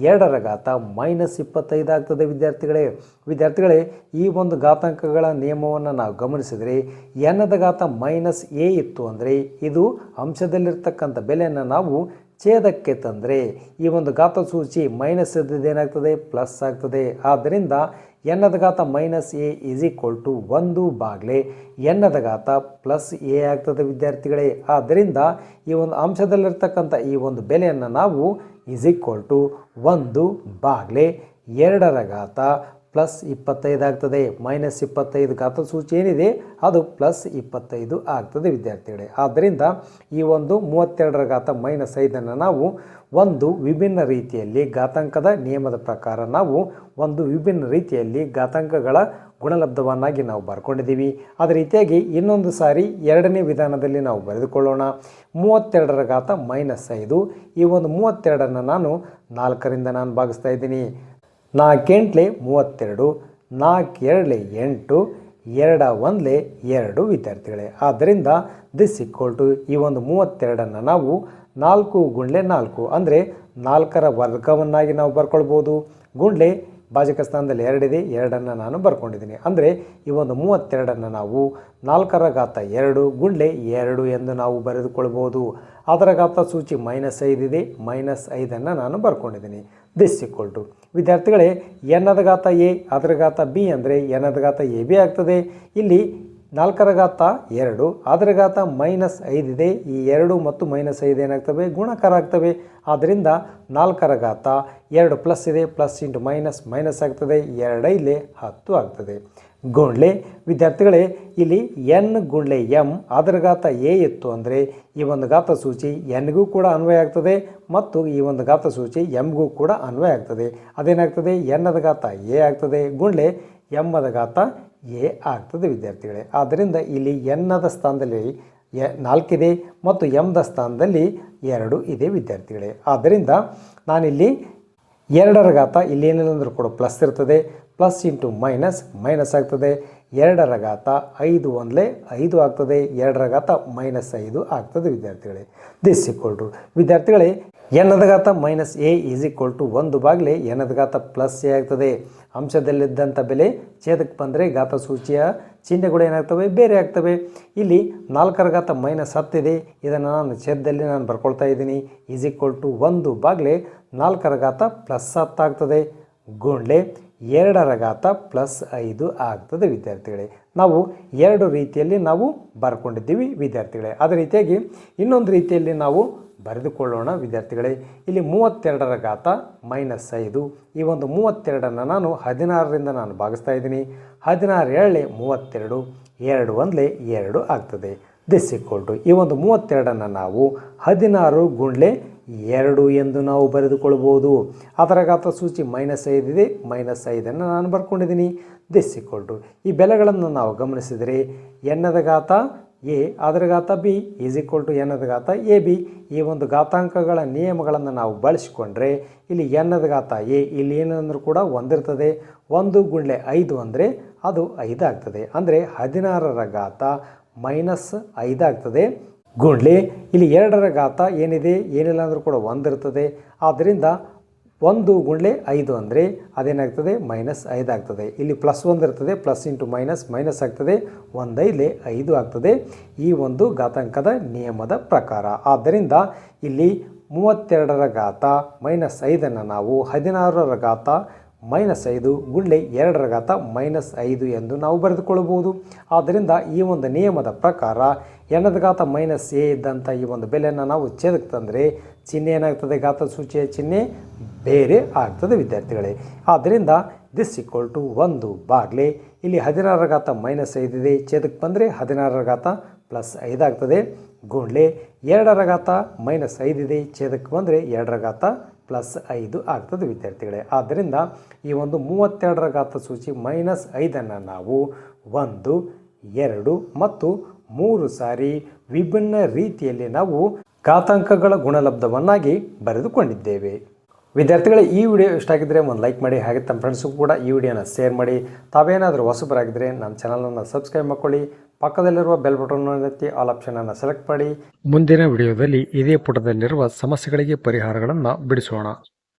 2ರ ಘಾತ -25 ಆಗ್ತದೆ ವಿದ್ಯಾರ್ಥಿಗಳೇ ಈ ಒಂದು ಘಾತಾಂಕಗಳ ನಿಯಮವನ್ನು ನಾವು ಗಮನಿಸಿದರೆ ಎನ್ನದ ಘಾತ -a ಇತ್ತು ಅಂದರೆ ಇದು ಅಂಶದಲ್ಲಿರ್ತಕ್ಕಂಥ ಬೆಲೆಯನ್ನು ನಾವು ಛೇದಕ್ಕೆ ತಂದರೆ ಈ ಒಂದು ಘಾತ ಸೂಚಿ ಮೈನಸ್ ಇದ್ದದ್ದೇನಾಗ್ತದೆ ಪ್ಲಸ್ ಆಗ್ತದೆ. ಆದ್ದರಿಂದ ಎನ್ನದ ಘಾತ -a = 1 ಎನ್ನದ ಘಾತ +a ಆಗ್ತದೆ ವಿದ್ಯಾರ್ಥಿಗಳೇ. ಆದ್ದರಿಂದ ಈ ಒಂದು ಅಂಶದಲ್ಲಿರ್ತಕ್ಕಂಥ ಈ ಒಂದು ಬೆಲೆಯನ್ನು ನಾವು =1 2ರ ಘಾತ +25 ಆಗ್ತದೆ. -25 ಘಾತ ಸೂಚಿ ಏನಿದೆ ಅದು +25 ಆಗ್ತದೆ ವಿದ್ಯಾರ್ಥಿಗಳೇ. ಆದ್ದರಿಂದ ಈ ಒಂದು 32ರ ಘಾತ -5 ನಾವು ಒಂದು ವಿಭಿನ್ನ ರೀತಿಯಲ್ಲಿ ಘಾತಾಂಕದ ನಿಯಮದ ಪ್ರಕಾರ ನಾವು ಒಂದು ವಿಭಿನ್ನ ರೀತಿಯಲ್ಲಿ ಘಾತಾಂಕಗಳ ಗುಣಲಬ್ಧವನ್ನಾಗಿ ನಾವು ಬರ್ಕೊಂಡಿದ್ದೀವಿ. ಅದೇ ರೀತಿಯಾಗಿ ಇನ್ನೊಂದು ಸಾರಿ 2ನೇ ವಿಧಾನದಲ್ಲಿ ನಾವು ಬರೆದುಕೊಳ್ಳೋಣ. 32ರ ಘಾತ -5 ಈ ಒಂದು 32 ನಾನು 4ರಿಂದ ನಾನು ಭಾಗಿಸ್ತಾ ಇದ್ದೀನಿ. 4 8 32, 4 2 8, 2 1 2 ವಿದ್ಯಾರ್ಥಿಗಳೇ. ಆದ್ದರಿಂದ ದಿಸ್ ಈಕ್ವಲ್ ಟು ಈ ಒಂದು 32 ನಾವು 4 × 4 ಅಂದರೆ 4ರ ವರ್ಗವನ್ನಾಗಿ ನಾವು ಬರ್ಕೊಳ್ಬೋದು. ಗುಂಡ್ಲೆ ಭಾಜಕ ಸ್ಥಾನದಲ್ಲಿ 2 ಇದೆ, 2 ನಾನು ಬರ್ಕೊಂಡಿದ್ದೀನಿ. ಅಂದರೆ ಈ ಒಂದು 32 ನಾವು 4ರ ಘಾತ 2 × 2 ಎಂದು ನಾವು ಬರೆದುಕೊಳ್ಬೋದು. ಅದರ ಘಾತ ಸೂಚಿ -5 ಇದೆ, -5 ನಾನು ಬರ್ಕೊಂಡಿದ್ದೀನಿ. ದಿಸ್ ಈಕ್ವಲ್ ಟು ವಿದ್ಯಾರ್ಥಿಗಳೇ ಎನ್ನದ ಘಾತ ಎ ಅದರ ಘಾತ ಬಿ ಅಂದರೆ ಎನ್ನದ ಘಾತ ಎ ಬಿ ಆಗ್ತದೆ. ಇಲ್ಲಿ 4ರ ಘಾತ 2 ಅದರ ಘಾತ -5 ಇದೆ. ಈ 2 ಮತ್ತು -5 ಏನಾಗ್ತವೆ ಗುಣಾಕಾರ ಆಗ್ತವೆ. ಆದ್ದರಿಂದ 4ರ ಘಾತ 2 ಪ್ಲಸ್ ಇದೆ, ಪ್ಲಸ್ ಇಂಟು ಮೈನಸ್ ಮೈನಸ್ ಆಗ್ತದೆ. 2 5 10 ಆಗ್ತದೆ. ಗುಂಡ್ಲೆ ವಿದ್ಯಾರ್ಥಿಗಳೇ ಇಲ್ಲಿ n × m ಅದರ ಘಾತ ಎ ಇತ್ತು ಅಂದರೆ ಈ ಒಂದು ಘಾತ ಸೂಚಿ ಎನ್ಗೂ ಕೂಡ ಅನ್ವಯ ಆಗ್ತದೆ ಮತ್ತು ಈ ಒಂದು ಘಾತ ಸೂಚಿ ಎಮ್ಗೂ ಕೂಡ ಅನ್ವಯ ಆಗ್ತದೆ. ಅದೇನಾಗ್ತದೆ ಎನ್ನದ ಘಾತ ಎ ಆಗ್ತದೆ ಗುಂಡ್ಲೆ ಎಮ್ಮದ ಘಾತ ಎ ಆಗ್ತದೆ ವಿದ್ಯಾರ್ಥಿಗಳೇ. ಆದ್ದರಿಂದ ಇಲ್ಲಿ ಎನ್ನದ ಸ್ಥಾನದಲ್ಲಿ 4 ಇದೆ ಮತ್ತು ಎಮ್ದ ಸ್ಥಾನದಲ್ಲಿ 2 ಇದೆ ವಿದ್ಯಾರ್ಥಿಗಳೇ. ಆದ್ದರಿಂದ ನಾನಿಲ್ಲಿ 2ರ ಘಾತ ಇಲ್ಲಿ ಏನಿಲ್ಲ ಅಂದರೂ ಕೂಡ ಪ್ಲಸ್ ಇರ್ತದೆ, ಪ್ಲಸ್ ಇಂಟು ಮೈನಸ್ ಮೈನಸ್ ಆಗ್ತದೆ. 2ರ ಘಾತ 5 1 5 ಆಗ್ತದೆ, 2ರ ಘಾತ -5 ಆಗ್ತದೆ ವಿದ್ಯಾರ್ಥಿಗಳೇ. ದಿಸ್ ಈಕ್ವಲ್ ಟು ವಿದ್ಯಾರ್ಥಿಗಳೇ ಎನ್ನದ ಘಾತ -a = 1 ಎನ್ನದ ಘಾತ +a ಆಗ್ತದೆ. ಅಂಶದಲ್ಲಿದ್ದಂಥ ಬೆಲೆ ಛೇದಕ್ಕೆ ಬಂದರೆ ಘಾತ ಸೂಚಿಯ ಚಿಹ್ನೆಗಳು ಏನಾಗ್ತವೆ ಬೇರೆ ಆಗ್ತವೆ. ಇಲ್ಲಿ 4ರ ಘಾತ -10 ಇದೆ, ಇದನ್ನು ನಾನು ಛೇದದಲ್ಲಿ ನಾನು ಬರ್ಕೊಳ್ತಾ ಇದ್ದೀನಿ. = 1 4ರ ಘಾತ +10 ಆಗ್ತದೆ ಗುಂಡ್ಲೆ 2ರ ಘಾತ +5 ಆಗ್ತದೆ ವಿದ್ಯಾರ್ಥಿಗಳೇ. ನಾವು 2 ರೀತಿಯಲ್ಲಿ ನಾವು ಬರ್ಕೊಂಡಿದ್ದೀವಿ ವಿದ್ಯಾರ್ಥಿಗಳೇ. ಅದೇ ರೀತಿಯಾಗಿ ಇನ್ನೊಂದು ರೀತಿಯಲ್ಲಿ ನಾವು ಬರೆದುಕೊಳ್ಳೋಣ ವಿದ್ಯಾರ್ಥಿಗಳೇ. ಇಲ್ಲಿ 32ರ ಘಾತ -5 ಈ ಒಂದು 32 ನಾನು 16ರಿಂದ ನಾನು ಭಾಗಿಸ್ತಾ ಇದ್ದೀನಿ. 16 7 32, 2 1 2 ಆಗ್ತದೆ. ದಿಸ್ ಈಕ್ವಲ್ ಟು ಈ ಒಂದು 32 ನಾವು 16 × 2 ಎಂದು ನಾವು ಬರೆದುಕೊಳ್ಬೋದು. ಅದರ ಘಾತ ಸೂಚಿ -5 ಇದೆ, -5 ನಾನು ಬರ್ಕೊಂಡಿದ್ದೀನಿ. ದಿಸ್ ಈಕ್ವಲ್ ಟು ಈ ಬೆಲೆಗಳನ್ನು ನಾವು ಗಮನಿಸಿದರೆ ಎನ್ನದ ಘಾತ ಎ ಅದರ ಘಾತ ಬಿ ಈಸ್ ಈಕ್ವಲ್ ಟು ಎನ್ನದ ಘಾತ ಎ ಬಿ. ಈ ಒಂದು ಘಾತಾಂಕಗಳ ನಿಯಮಗಳನ್ನು ನಾವು ಬಳಸಿಕೊಂಡ್ರೆ ಇಲ್ಲಿ ಎನ್ನದ ಘಾತ ಎ ಇಲ್ಲಿ ಏನಂದ್ರೂ ಕೂಡ ಒಂದಿರ್ತದೆ. 1 × 5 ಅಂದರೆ ಅದು 5 ಆಗ್ತದೆ. ಅಂದರೆ 16ರ ಘಾತ -5 ಆಗ್ತದೆ. ಗುಂಡ್ಲೆ ಇಲ್ಲಿ 2ರ ಘಾತ ಏನಿದೆ ಏನಿಲ್ಲ ಅಂದರೂ ಕೂಡ ಒಂದಿರ್ತದೆ. ಆದ್ದರಿಂದ 1 × 5 ಅಂದರೆ ಅದೇನಾಗ್ತದೆ -5 ಆಗ್ತದೆ. ಇಲ್ಲಿ +1 ಇರ್ತದೆ, ಪ್ಲಸ್ ಇಂಟು ಮೈನಸ್ ಆಗ್ತದೆ. 1 5 5 ಆಗ್ತದೆ ಈ ಒಂದು ಘಾತಾಂಕದ ನಿಯಮದ ಪ್ರಕಾರ. ಆದ್ದರಿಂದ ಇಲ್ಲಿ 32ರ ಘಾತ -5ಅನ್ನು ನಾವು 16ರ ಘಾತ -5 × 2ರ ಘಾತ -5 ಎಂದು ನಾವು ಬರೆದುಕೊಳ್ಳಬಹುದು. ಆದ್ದರಿಂದ ಈ ಒಂದು ನಿಯಮದ ಪ್ರಕಾರ ಎನ್ನದ ಘಾತ -a ಇದ್ದಂಥ ಈ ಒಂದು ಬೆಲೆಯನ್ನು ನಾವು ಛೇದಕ್ಕೆ ತಂದರೆ ಚಿಹ್ನೆ ಏನಾಗ್ತದೆ, ಘಾತ ಸೂಚಿಯ ಚಿಹ್ನೆ ಬೇರೆ ಆಗ್ತದೆ ವಿದ್ಯಾರ್ಥಿಗಳೇ. ಆದ್ದರಿಂದ ದಿಸ್ ಈಕ್ವಲ್ ಟು 1 ಬಾಗ್ಲೆ ಇಲ್ಲಿ 16ರ ಘಾತ -5 ಇದೆ, ಛೇದಕ್ಕೆ ಬಂದರೆ 16ರ ಘಾತ +5 ಆಗ್ತದೆ. ಗುಂಡ್ಲೆ 2ರ ಘಾತ -5 ಇದೆ, ಛೇದಕ್ಕೆ ಬಂದರೆ 2ರ ಘಾತ +5 ಆಗ್ತದೆ ವಿದ್ಯಾರ್ಥಿಗಳೇ. ಆದ್ದರಿಂದ ಈ ಒಂದು 32ರ ಘಾತ ಸೂಚಿ -5ಅನ್ನು ನಾವು 1 2 ಮತ್ತು 3 ಸಾರಿ ವಿಭಿನ್ನ ರೀತಿಯಲ್ಲಿ ನಾವು ಘಾತಾಂಕಗಳ ಗುಣಲಬ್ಧವನ್ನಾಗಿ ಬರೆದುಕೊಂಡಿದ್ದೇವೆ. ವಿದ್ಯಾರ್ಥಿಗಳೇ, ಈ ವಿಡಿಯೋ ಇಷ್ಟ ಆಗಿದ್ದರೆ ಒಂದು ಲೈಕ್ ಮಾಡಿ, ಹಾಗೆ ತಮ್ಮ ಫ್ರೆಂಡ್ಸ್ಗೂ ಕೂಡ ಈ ವಿಡಿಯೋನ ಶೇರ್ ಮಾಡಿ. ತಾವೇನಾದರೂ ಹೊಸಬರಾಗಿದ್ದರೆ ನಮ್ಮ ಚಾನಲನ್ನು ಸಬ್ಸ್ಕ್ರೈಬ್ ಮಾಡ್ಕೊಳ್ಳಿ. ಪಕ್ಕದಲ್ಲಿರುವ ಬೆಲ್ ಬಟನ್ ಒತ್ತಿ ಆಲ್ ಆಪ್ಷನನ್ನು ಸೆಲೆಕ್ಟ್ ಮಾಡಿ. ಮುಂದಿನ ವಿಡಿಯೋದಲ್ಲಿ ಇದೇ ಪುಟದಲ್ಲಿರುವ ಸಮಸ್ಯೆಗಳಿಗೆ ಪರಿಹಾರಗಳನ್ನು ಬಿಡಿಸೋಣ.